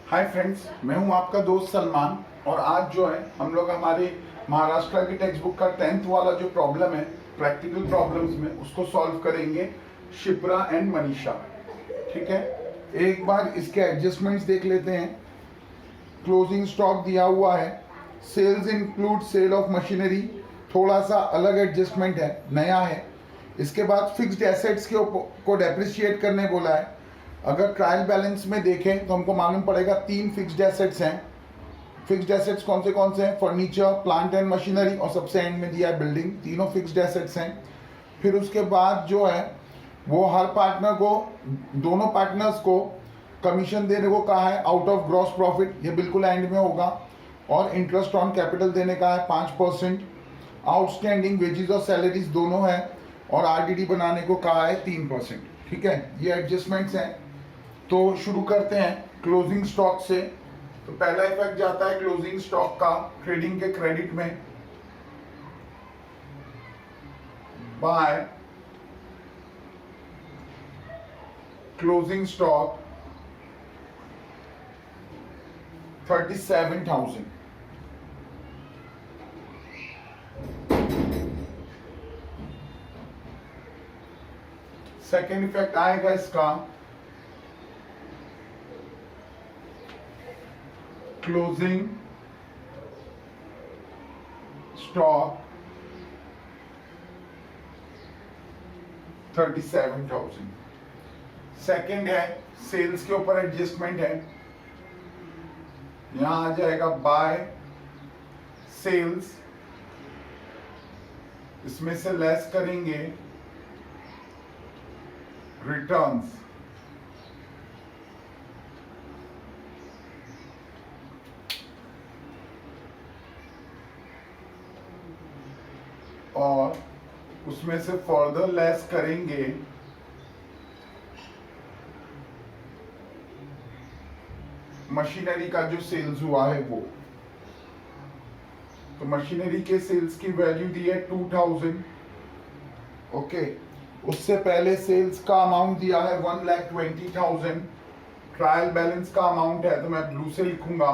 Hi friends, मैं हूं आपका दोस्त सलमान। और आज जो है हम लोग हमारे महाराष्ट्र की टेक्स्ट बुक का 10th वाला जो प्रॉब्लम है प्रैक्टिकल प्रॉब्लम्स में उसको सॉल्व करेंगे शिप्रा एंड मनीषा। ठीक है, एक बार इसके एडजस्टमेंट्स देख लेते हैं। क्लोजिंग स्टॉक दिया हुआ है, sales include sale of machinery, थोड़ा सा अलग एडजस्टमेंट है, नया है। इसके बाद फिक्स्ड एसेट्स को डेप्रिशिएट करने बोला है। अगर ट्रायल बैलेंस में देखें तो हमको मालूम पड़ेगा 3 फिक्स्ड एसेट्स हैं। फिक्स्ड एसेट्स कौन से हैं? फर्नीचर, प्लांट एंड मशीनरी, और सबसे एंड में दिया है बिल्डिंग। तीनों फिक्स्ड एसेट्स हैं। फिर उसके बाद जो है वो हर पार्टनर को, दोनों पार्टनर्स को कमीशन देने को कहा है आउट ऑफ ग्रॉस प्रॉफिट, ये बिल्कुल एंड में होगा। और इंटरेस्ट ऑन कैपिटल देने का है 5%। आउटस्टैंडिंग वेजेस और सैलरीज दोनों है, और आरडीडी बनाने को कहा है 3%। ठीक है, ये एडजस्टमेंट्स हैं। तो शुरू करते हैं क्लोजिंग स्टॉक से। तो पहला इफेक्ट जाता है क्लोजिंग स्टॉक का ट्रेडिंग के क्रेडिट में। By closing stock 37,000। Second effect आएगा इसका क्लोजिंग स्टॉक 37,000। सेकेंड है सेल्स के ऊपर एडजस्टमेंट है। यहां आ जाएगा बाय सेल्स, इसमें से लेस करेंगे रिटर्न्स। और उसमें से फर्दर लेस करेंगे मशीनरी का जो सेल्स हुआ है वो। तो मशीनरी के सेल्स की वैल्यू दी है 2,000। ओके, उससे पहले सेल्स का अमाउंट दिया है 1,20,000। ट्रायल बैलेंस का अमाउंट है तो मैं ब्लू से लिखूंगा।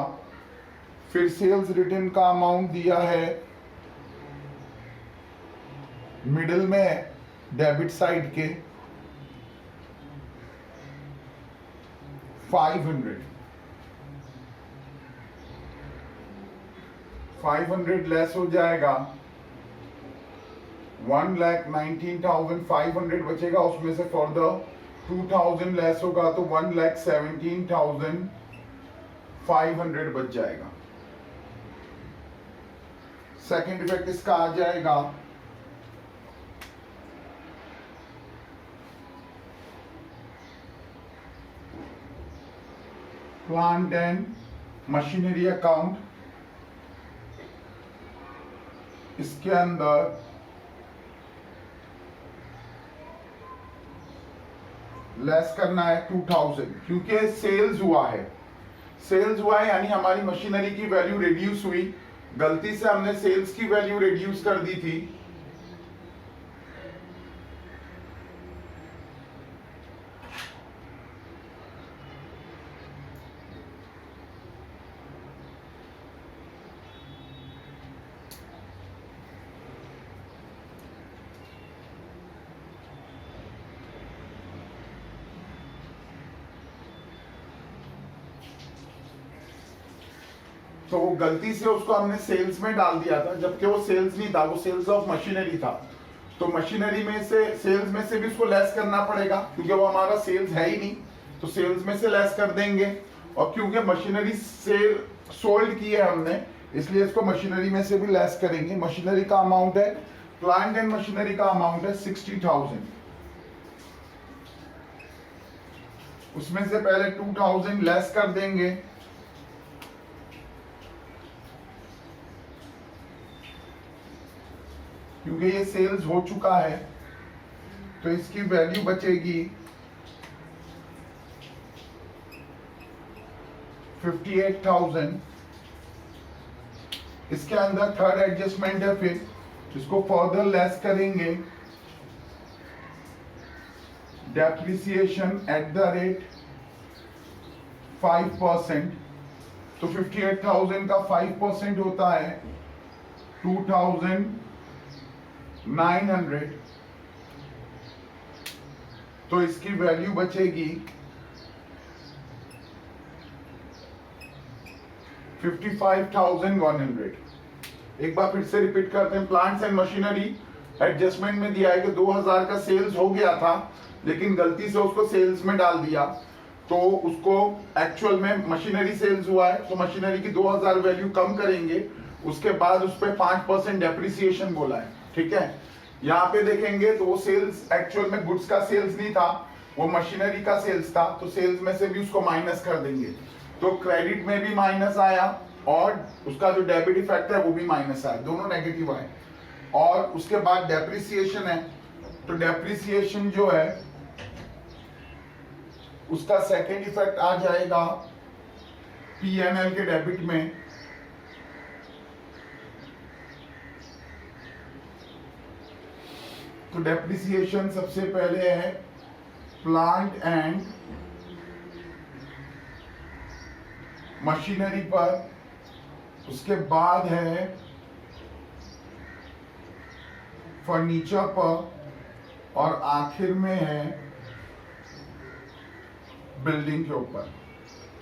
फिर सेल्स रिटर्न का अमाउंट दिया है मिडिल में डेबिट साइड के 500 लेस हो जाएगा 1,19,500 बचेगा। उसमें से फर्दर 2,000 लेस होगा तो 1,17,500 बच जाएगा। सेकेंड इफेक्ट इसका आ जाएगा प्लांट एंड मशीनरी अकाउंट। इसके अंदर लेस करना है 2,000, क्योंकि सेल्स हुआ है। सेल्स हुआ है यानी हमारी मशीनरी की वैल्यू रिड्यूस हुई। गलती से हमने सेल्स की वैल्यू रिड्यूस कर दी थी। तो वो गलती से उसको हमने सेल्स में डाल दिया था, जबकि वो सेल्स नहीं था, वो सेल्स ऑफ मशीनरी था। तो मशीनरी में से, सेल्स में से भी उसको लेस करना पड़ेगा, क्योंकि वो हमारा सेल्स है ही नहीं। तो सेल्स में से लेस कर देंगे। और क्योंकि मशीनरी सेल सोल्ड की है हमने, इसलिए इसको मशीनरी में से भी लेस करेंगे। मशीनरी का अमाउंट है, प्लांट एंड मशीनरी का अमाउंट है 60,000। उसमें से पहले 2,000 लेस कर देंगे, क्योंकि ये सेल्स हो चुका है। तो इसकी वैल्यू बचेगी 58,000। इसके अंदर थर्ड एडजस्टमेंट है, फिर इसको फर्दर लेस करेंगे डेप्रिसिएशन एट द रेट 5%, तो 58,000 का 5% होता है 2,900, तो इसकी वैल्यू बचेगी 55,100। एक बार फिर से रिपीट करते हैं। प्लांट्स एंड मशीनरी एडजस्टमेंट में दिया है कि 2000 का सेल्स हो गया था, लेकिन गलती से उसको सेल्स में डाल दिया, तो उसको एक्चुअल में मशीनरी सेल्स हुआ है, तो मशीनरी की 2000 वैल्यू कम करेंगे, उसके बाद उस पर 5% डेप्रिसिएशन बोला है। ठीक है, यहाँ पे देखेंगे तो वो सेल्स एक्चुअल में गुड्स का सेल्स नहीं था, वो मशीनरी का सेल्स था, तो सेल्स में से भी उसको माइनस कर देंगे, तो क्रेडिट में भी माइनस आया और उसका जो डेबिट इफेक्ट है वो भी माइनस आया, दोनों नेगेटिव आए। और उसके बाद डेप्रिसिएशन है, तो डेप्रिसिएशन जो है उसका सेकेंड इफेक्ट आ जाएगा पीएनएल के डेबिट में, तो डेप्रिसिएशन सबसे पहले है प्लांट एंड मशीनरी पर, उसके बाद है फर्नीचर पर, और आखिर में है बिल्डिंग के ऊपर।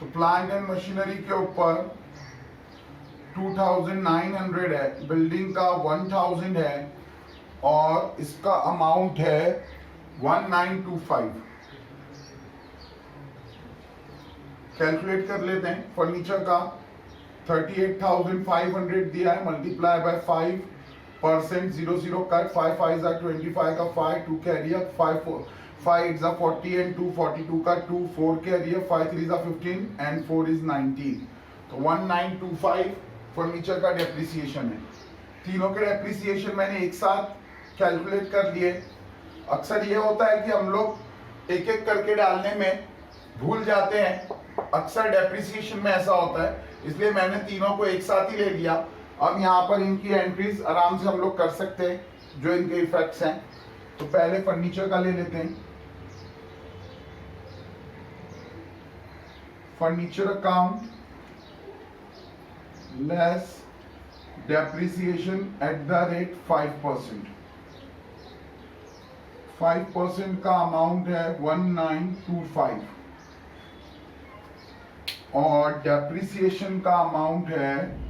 तो प्लांट एंड मशीनरी के ऊपर 2,900 है, बिल्डिंग का 1,000 है, और इसका अमाउंट है 1925। कैलकुलेट कर लेते हैं। फर्नीचर का 38,500 दिया है, मल्टीप्लाई बाय 5%, 0 कट, 5 5 25 का 5, 2 कैरी अप, 5 8 40 एंड 2 42 का 2, 4 कैरी अप, 5 3 15 एंड 4 इज 19, तो 1925 फर्नीचर का डेप्रिसिएशन है। तीनों के डेप्रिसिएशन मैंने एक साथ कैलकुलेट कर लिए। अक्सर ये होता है कि हम लोग एक एक करके डालने में भूल जाते हैं, अक्सर डेप्रिसिएशन में ऐसा होता है, इसलिए मैंने तीनों को एक साथ ही ले लिया। अब यहाँ पर इनकी एंट्रीज आराम से हम लोग कर सकते हैं जो इनके इफेक्ट्स हैं। तो पहले फर्नीचर का ले लेते हैं। Furniture account less depreciation at the rate 5%। 5% का अमाउंट है 1925, और डेप्रिसिएशन का अमाउंट है,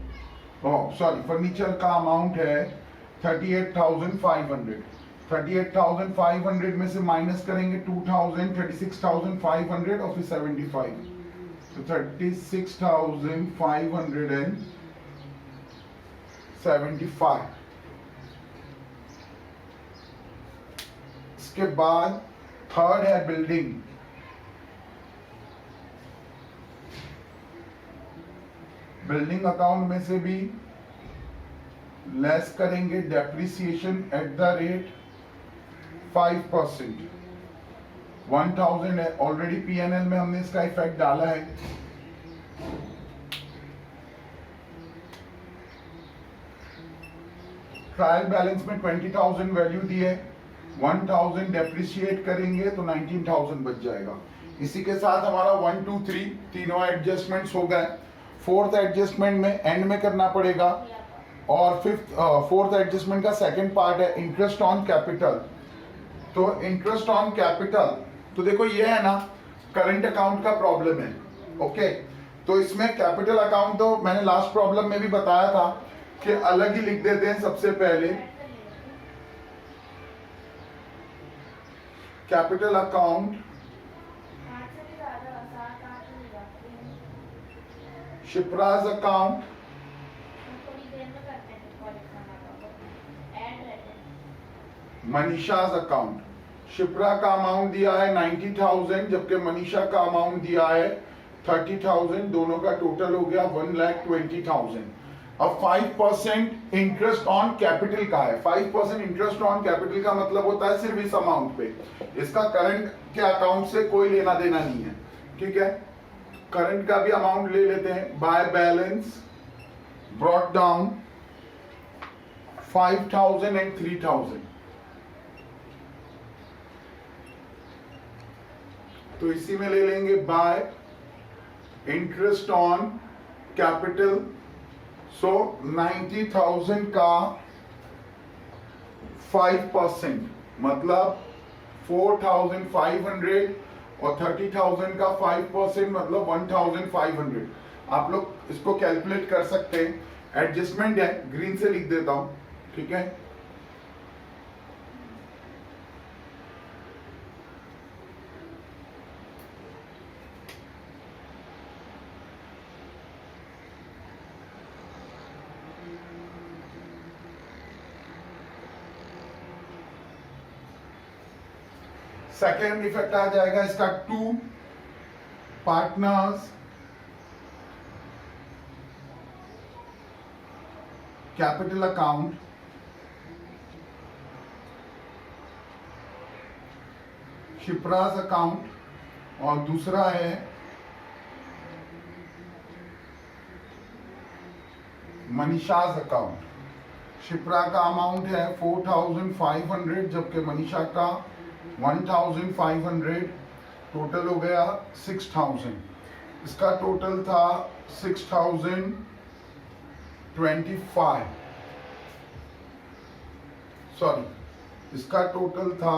सॉरी, फर्नीचर का अमाउंट है 38,500। 38,500 में से माइनस करेंगे 2,000, 36,500 और फिर 75, तो 36,575। इसके बाद थर्ड है बिल्डिंग। बिल्डिंग अकाउंट में से भी लेस करेंगे डेप्रिसिएशन एट द रेट 5%। 1,000 है, ऑलरेडी पीएनएल में हमने इसका इफेक्ट डाला है। ट्रायल बैलेंस में 20,000 वैल्यू दी है, 1,000 डेप्रिशिएट करेंगे तो 19,000 बच जाएगा। इसी के साथ हमारा 1 2 3 तीनों एडजस्टमेंट्स हो गए। फोर्थ एडजस्टमेंट में एंड में करना पड़ेगा, और फोर्थ एडजस्टमेंट का सेकंड पार्ट है इंटरेस्ट ऑन कैपिटल। तो इंटरेस्ट ऑन कैपिटल, तो देखो ये है ना, करंट अकाउंट का प्रॉब्लम है। ओके, तो इसमें कैपिटल अकाउंट तो मैंने लास्ट प्रॉब्लम में भी बताया था कि अलग ही लिख देते हैं। सबसे पहले capital account Shipra's account, Manisha's account. Shipra का अमाउंट दिया है 90,000, जबकि मनीषा का अमाउंट दिया है 30,000, दोनों का टोटल हो गया 1,20,000। अब 5% इंटरेस्ट ऑन कैपिटल का है। 5% इंटरेस्ट ऑन कैपिटल का मतलब होता है सिर्फ इस अमाउंट पे, इसका करंट के अकाउंट से कोई लेना देना नहीं है। ठीक है, करंट का भी अमाउंट ले लेते हैं। By balance brought down 5,000 and 3,000, तो इसी में ले लेंगे बाय इंटरेस्ट ऑन कैपिटल, सो 90,000 का 5%, मतलब 4,500 और 30,000 का 5% मतलब 1,500। आप लोग इसको कैलकुलेट कर सकते हैं, एडजस्टमेंट है, ग्रीन से लिख देता हूं, ठीक है। सेकेंड इफेक्ट आ जाएगा इसका 2 partners capital account Shipra's account, और दूसरा है मनीषाज अकाउंट। शिप्रा का अमाउंट है 4,500 जबकि मनीषा का 1,500, टोटल हो गया 6,000। इसका टोटल था 6,025, सॉरी इसका टोटल था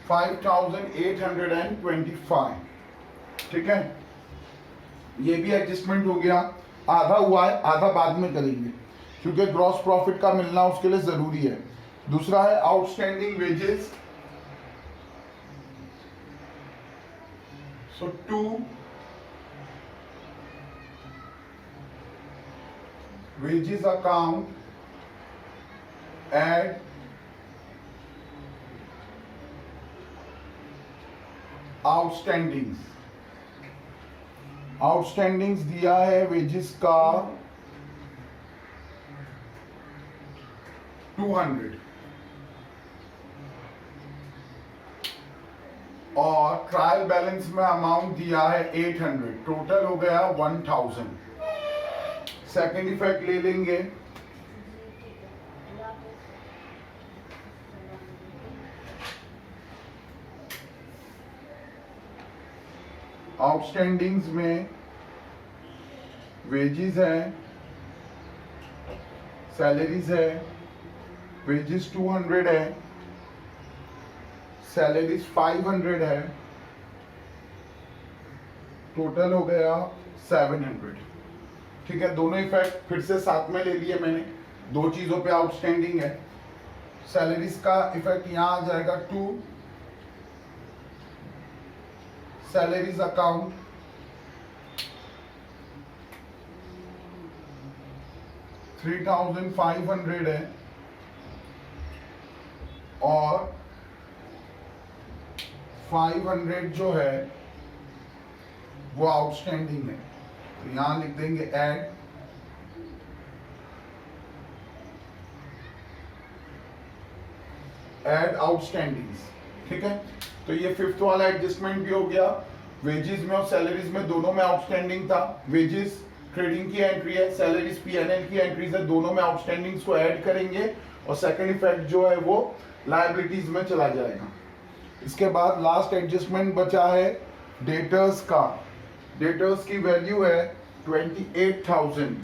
5,825, ठीक है। ये भी एडजस्टमेंट हो गया, आधा हुआ है, आधा बाद में करेंगे क्योंकि ग्रॉस प्रॉफिट का मिलना उसके लिए जरूरी है। दूसरा है आउटस्टैंडिंग वेजेस, सो 2 wages account, add outstandings. Outstandings दिया है वेजेस का 200 और ट्रायल बैलेंस में अमाउंट दिया है 800, टोटल हो गया 1,000। सेकेंड इफेक्ट ले लेंगे, आउटस्टैंडिंग्स में वेजेस है, सैलरीज है, वेजेस 200 है, सैलरीज 500 है, टोटल हो गया 700, ठीक है। दोनों इफेक्ट फिर से साथ में ले लिए मैंने, दो चीजों पे आउटस्टैंडिंग है। सैलरीज का इफेक्ट यहां आ जाएगा 2 सैलरीज अकाउंट, $3,500 है और 500 जो है वो आउटस्टैंडिंग है, तो यहां लिख देंगे ऐड आउटस्टैंडिंग्स, ठीक है। तो ये फिफ्थ वाला एडजस्टमेंट भी हो गया। वेजेस में और सैलरीज में दोनों में आउटस्टैंडिंग था। वेजेस ट्रेडिंग की एंट्री है, सैलरीज पीएनएल की एंट्रीज है, दोनों में आउटस्टैंडिंग्स को ऐड करेंगे और सेकंड इफेक्ट जो है वो लायबिलिटीज में चला जाएगा। इसके बाद लास्ट एडजस्टमेंट बचा है डेटर्स का। डेटर्स की वैल्यू है 28,000।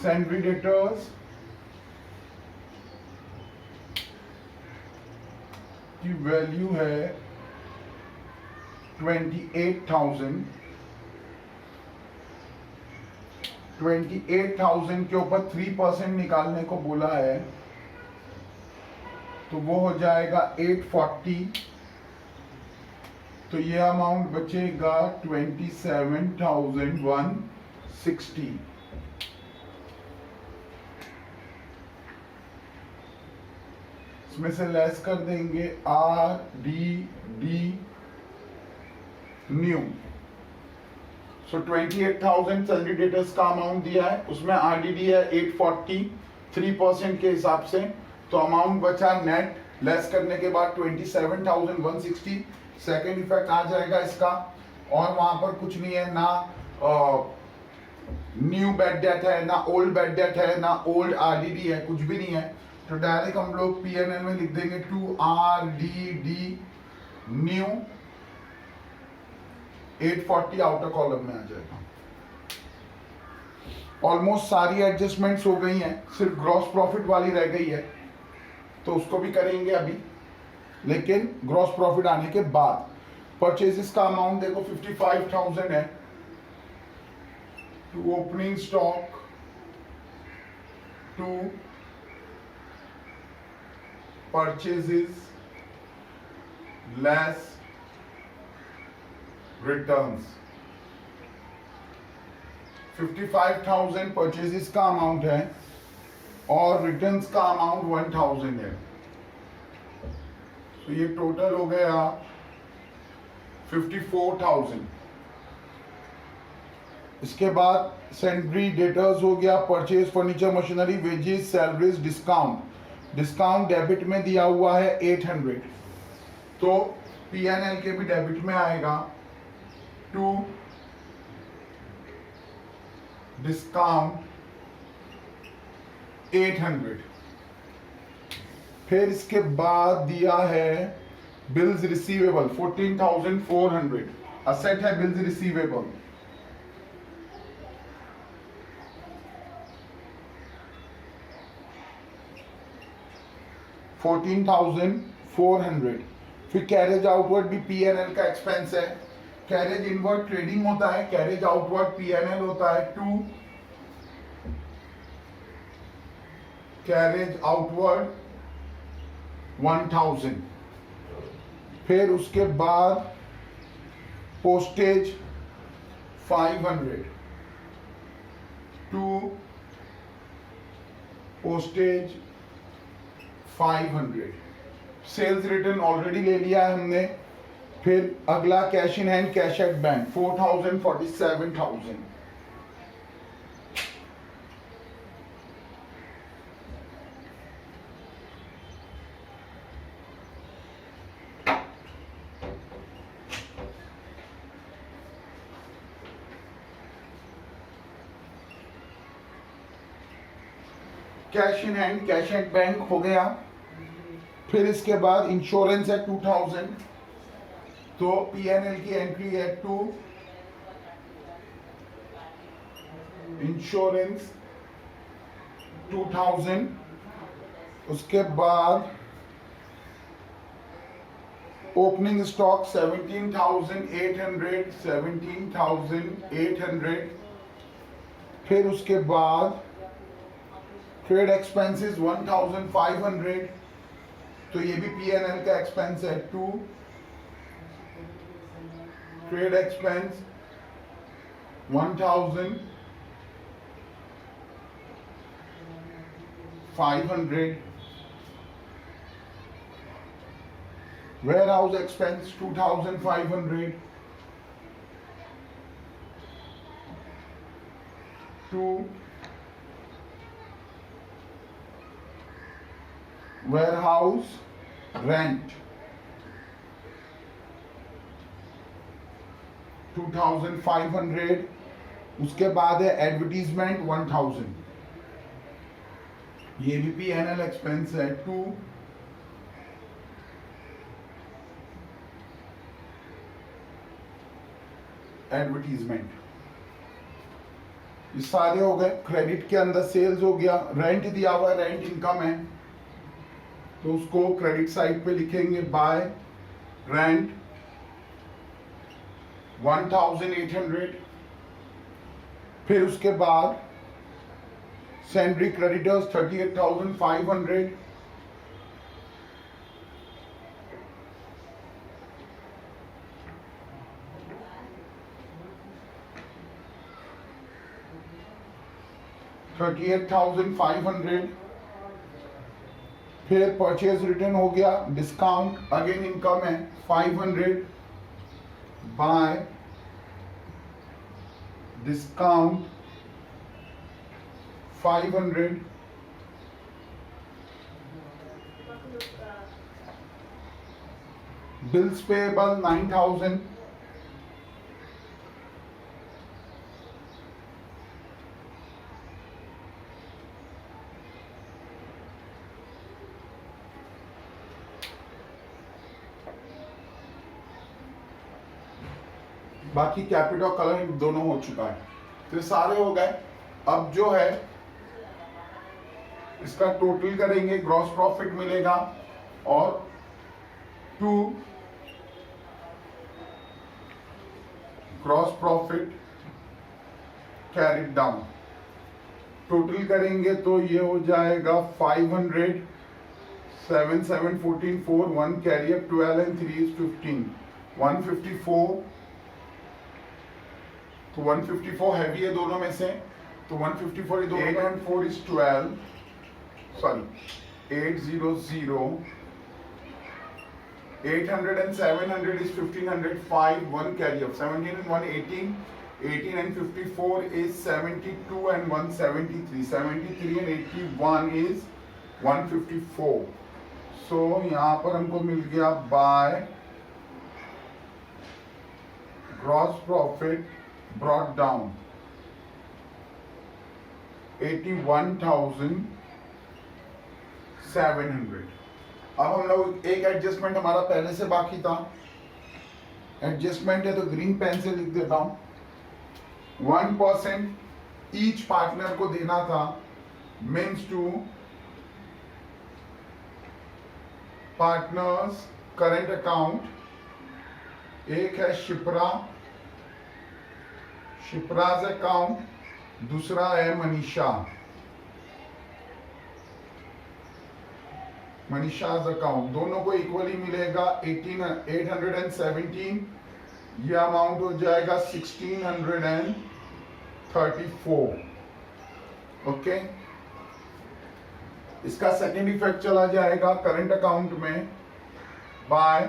सैंड्री डेटर्स की वैल्यू है 28,000। 28,000 के ऊपर 3% निकालने को बोला है, तो वो हो जाएगा 840। तो ये अमाउंट बचेगा 27,160। इसमें से लेस कर देंगे RDD न्यू। सो 28,000 सैलरी डेटर्स का अमाउंट दिया है, उसमें RDD है 840 3% के हिसाब से, तो अमाउंट बचा नेट लेस करने के बाद 27,160। सेकेंड इफेक्ट आ जाएगा इसका, और वहां पर कुछ नहीं है, ना न्यू बैड डेट है, ना ओल्ड बैड डेट है, ना ओल्ड RDD है, कुछ भी नहीं है। तो डायरेक्ट हम लोग P&L में लिख देंगे 2RDD न्यू 840 आउटर कॉलम में आ जाएगा। ऑलमोस्ट सारी एडजस्टमेंट्स हो गई हैं, सिर्फ ग्रॉस प्रॉफिट वाली रह गई है, तो उसको भी करेंगे अभी, लेकिन ग्रॉस प्रॉफिट आने के बाद। परचेजेस का अमाउंट देखो 55,000 है। To opening stock, to purchases less returns. 55,000 purchases का अमाउंट है और रिटर्न्स का अमाउंट 1,000 है, तो ये टोटल हो गया 54,000। इसके बाद सेंड्री डेटर्स हो गया, purchase furniture machinery, wages, salaries, discount. Discount debit में दिया हुआ है 800, तो P&L के भी डेबिट में आएगा। To discount 800। फिर इसके बाद दिया है बिल्स रिसीवेबल 14,400, असेट है बिल्स रिसीवेबल। $14,400। फिर कैरेज आउटवर्ड भी P&L का एक्सपेंस है। कैरेज इनवर्ड ट्रेडिंग होता है, कैरेज आउटवर्ड P&L होता है। To carriage outward 1,000। फिर उसके बाद postage 500। To postage 500। Sales return already ले लिया है हमने। फिर अगला cash in hand, cash at bank 4,000 47,000। Cash in hand, cash at bank हो गया। फिर इसके बाद इंश्योरेंस है 2,000, तो P&L की एंट्री है टू इंश्योरेंस 2,000। उसके बाद ओपनिंग स्टॉक 17,800 17,800। फिर उसके बाद ट्रेड एक्सपेंसेस 1,500, तो ये भी P&L का एक्सपेंस है। To trade expense 1,500। Warehouse expense 2,500। To warehouse rent 2,500। उसके बाद है एडवर्टीजमेंट 1,000, ये भी P&L एक्सपेंस है। टू एडवर्टीजमेंट, ये सारे हो गए। क्रेडिट के अंदर सेल्स हो गया, रेंट दिया हुआ है, रेंट इनकम है, तो उसको क्रेडिट साइड पे लिखेंगे बाय रेंट 1,800। फिर उसके बाद सैलरी क्रेडिटर्स 38,500। $38,500। फिर परचेज रिटर्न हो गया, डिस्काउंट अगेन इनकम है 500 बाय डिस्काउंट 500। Bills payable 9,000। बाकी कैपिटल और कलर दोनों हो चुका है। तो सारे हो गए। अब जो है इसका टोटल करेंगे, ग्रॉस प्रॉफिट मिलेगा और to gross profit carried down total करेंगे तो ये हो जाएगा 500, 7 7 14 4 1 कैरी अप 12 and 3 is 15 154। तो 154 हैवी है दोनों में से, तो 154 ये दोनों 8 and 4 is 12, sorry 800, 800 and 700 is 1500, 5 1 carry up 17 and 1 18, 18 and 54 is 72 and 1 73, 73 and 81 is 154। सो यहाँ पर हमको मिल गया by gross profit brought down 81,700। अब हम लोग एक एडजस्टमेंट हमारा पहले से बाकी था, एडजस्टमेंट है तो ग्रीन पेन से लिख देता हूं। 1% ईच पार्टनर को देना था, means to partners current account. एक है शिप्राज अकाउंट, दूसरा है मनीषाज अकाउंट। दोनों को इक्वली मिलेगा 817। ये अमाउंट हो जाएगा 1634। ओके, इसका सेकेंड इफेक्ट चला जाएगा करंट अकाउंट में बाय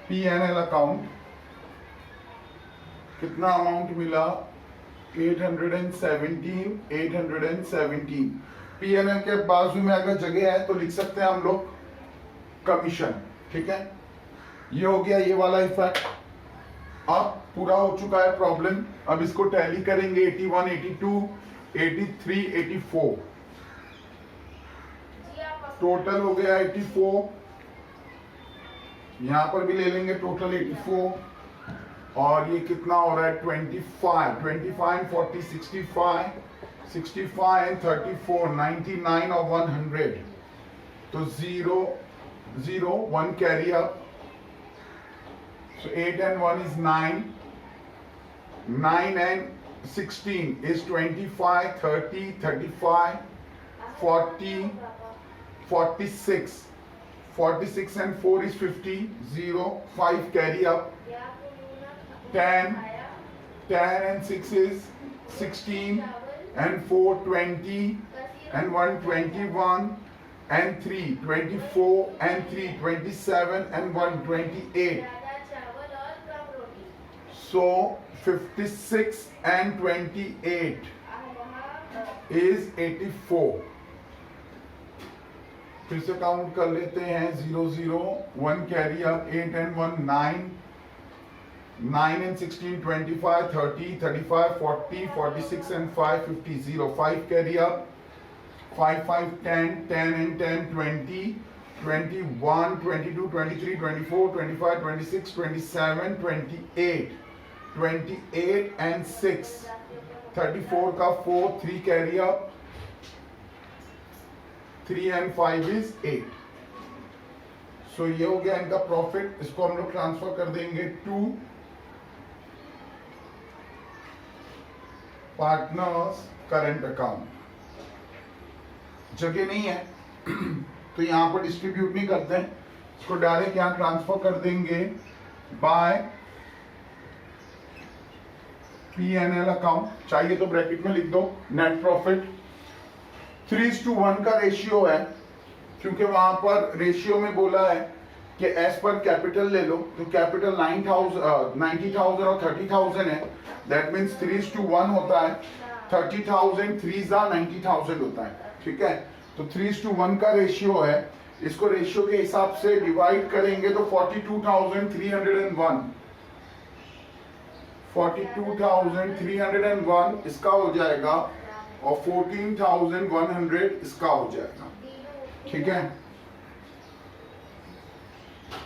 P&L अकाउंट। कितना अमाउंट मिला? 817। P&L के बाजू में अगर जगह है तो लिख सकते हैं हम लोग कमीशन। ठीक है, ये हो गया ये वाला इफेक्ट। अब पूरा हो चुका है प्रॉब्लम। अब इसको टैली करेंगे 81, 82, 83, 84। टोटल हो गया 84। यहां पर भी ले लेंगे टोटल 84। और ये कितना हो रहा है 25 and 40 65 and 34 99 और 100। तो 0 0 1 carry up. So 8 and 1 is 9, 9 and 16 is 25, 30, 35, 40, 46, 46 and 4 is 50, 0, 5 carry up, 10, 10 and 6 is 16 and 4 20 and 1 21 and 3 24 and 3 27 and 1 28. So 56 and 28 is 84। फिर से काउंट कर लेते हैं 0 0 1 carry up 8 and 1 9 9 and 16 25 30 35 40 46 and 5 50 0 5 carry up 5 5 10 10 and 10 20 21 22 23 24 25 26 27 28 28 and 6 34 का 4 3 carry up 3 and 5 is 8। सो ये हो गया इनका प्रॉफिट। इसको हम लोग ट्रांसफर कर देंगे टू पार्टनर्स करंट अकाउंट। जगह नहीं है तो यहां पर डिस्ट्रीब्यूट नहीं करते हैं, इसको डायरेक्ट यहां ट्रांसफर कर देंगे बाय P&L अकाउंट। चाहिए तो ब्रैकेट में लिख दो नेट प्रॉफिट। 3:1 का रेशियो है, क्योंकि वहां पर रेशियो में बोला है कि एज पर कैपिटल ले लो, तो कैपिटल 90,000 और 30,000 है। दैट मीन्स 3:1 होता है। 30,000 3 90,000 होता है। ठीक है, तो 3:1 का रेशियो है। इसको रेशियो के हिसाब से डिवाइड करेंगे तो 42,301 42,301 इसका हो जाएगा और 14,100 इसका हो जाएगा। ठीक है,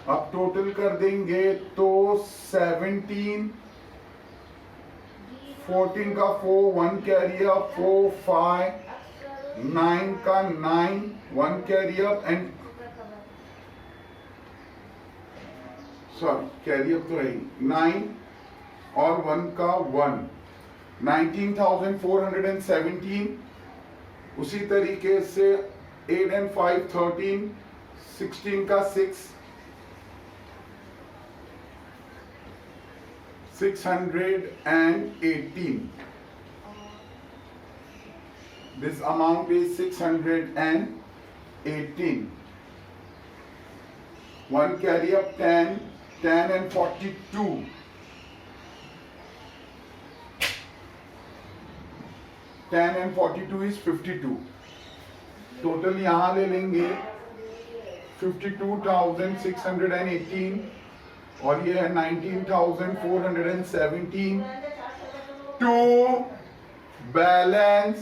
अब टोटल कर देंगे तो 17, 14 का 4 1 कैरियर, 4 5 9 का 9 1 कैरियर एंड सॉरी कैरियर तो है 9 और 1 का 1 19,417। उसी तरीके से 8 and 5 13, 16 का 6 618। This amount is 618. One carry up 10, 10 and 42. 10 and 42 is 52. Total यहाँ ले लेंगे 52,618 और ये है 19,417 to balance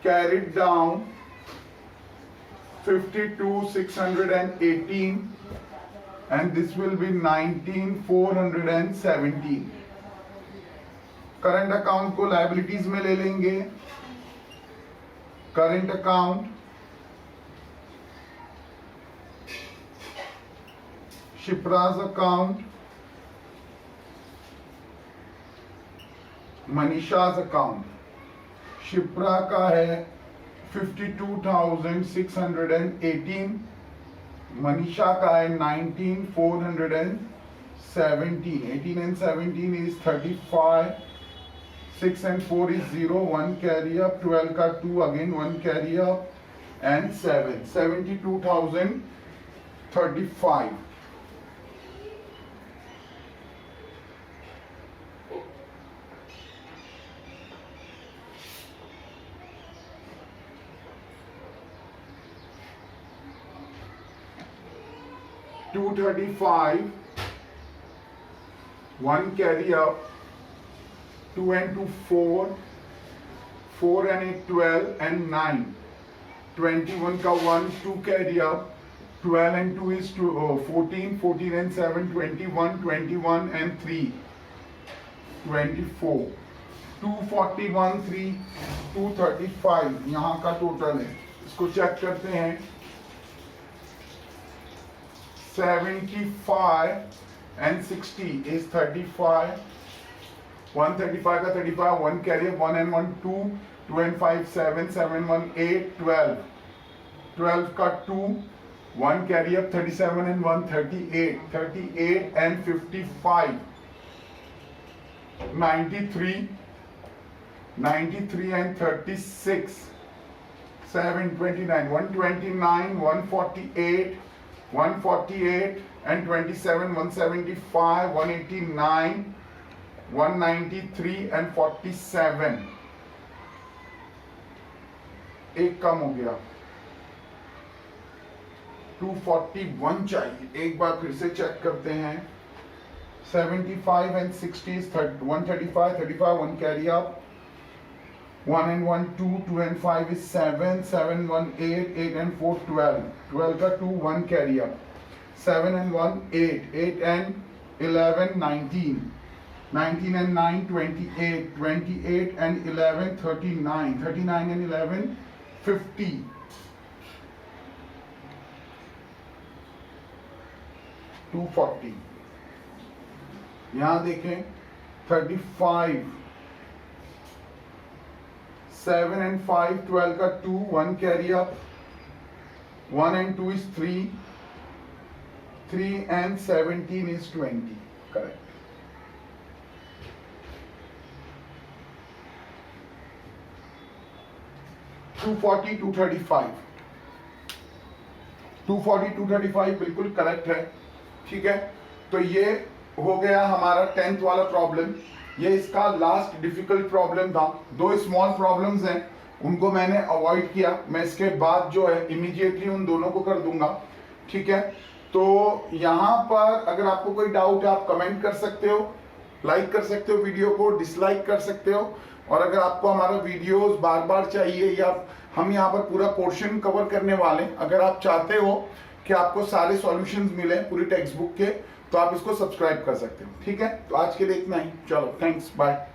carried down 52,618 and this will be 19,417. Current account को लायबिलिटीज में ले लेंगे। Current account Shipra's account, Manisha's account. Shipra का है 52,618, मनीषा का है 19,417। 18 and 17 is 35, 6 and 4 is 0, 1 carry up, 12 का 2 again 1 carry up and 7, 72,035। $235, 1 carry up, 2 and 2 4, 4 and 8 12 and 9, 21 का 1 2 carry up, 12 and 2 is 14, 14 and 7 21, 21 and 3 24, 241 3 235 यहाँ का टोटल है। इसको चेक करते हैं। 75 and 60 is 35, 135 का 35, 1 carry up, 1 and 1 2, 2 and 5 7, 7 1 8 12, 12 का 2, 1 carry up, 37 and 1 38, 38 and 55, 93, 93 and 36, 7 29, 129, 148, 148 and 27, 175, 189, 193 and 47। एक कम हो गया, 241 चाहिए। एक बार फिर से चेक करते हैं। 75 and 60 is 135, 35 1 carry up, 1 and 1 2, 2 and 5 is 7, 7 1 8, 8 and 4 12, 12 का 2 1 carry up, 7 and 1 8, 8 and 11 19, 19 and 9 28, 28 and 11 39, 39 and 11 50, 240। यहाँ देखें 35, 7 and 5 12 का 2 1 carry up, 1 and 2 is 3, 3 and 17 is 20, correct। $240, $235, 240 235 बिल्कुल करेक्ट है। ठीक है, तो ये हो गया हमारा 10th वाला प्रॉब्लम। ये इसका लास्ट डिफिकल्ट प्रॉब्लम था। 2 स्मॉल प्रॉब्लम्स हैं, उनको मैंने अवॉइड किया। मैं इसके बाद जो है इमीडिएटली उन दोनों को कर दूंगा। ठीक है, तो यहाँ पर अगर आपको कोई डाउट है आप कमेंट कर सकते हो, लाइक कर सकते हो, वीडियो को डिसलाइक कर सकते हो। और अगर आपको हमारा वीडियोस बार बार चाहिए या हम यहाँ पर पूरा पोर्शन कवर करने वाले, अगर आप चाहते हो कि आपको सारे सॉल्यूशंस मिले पूरी टेक्स्ट बुक के, तो आप इसको सब्सक्राइब कर सकते हो। ठीक है, तो आज के लिए इतना ही। चलो, थैंक्स, बाय।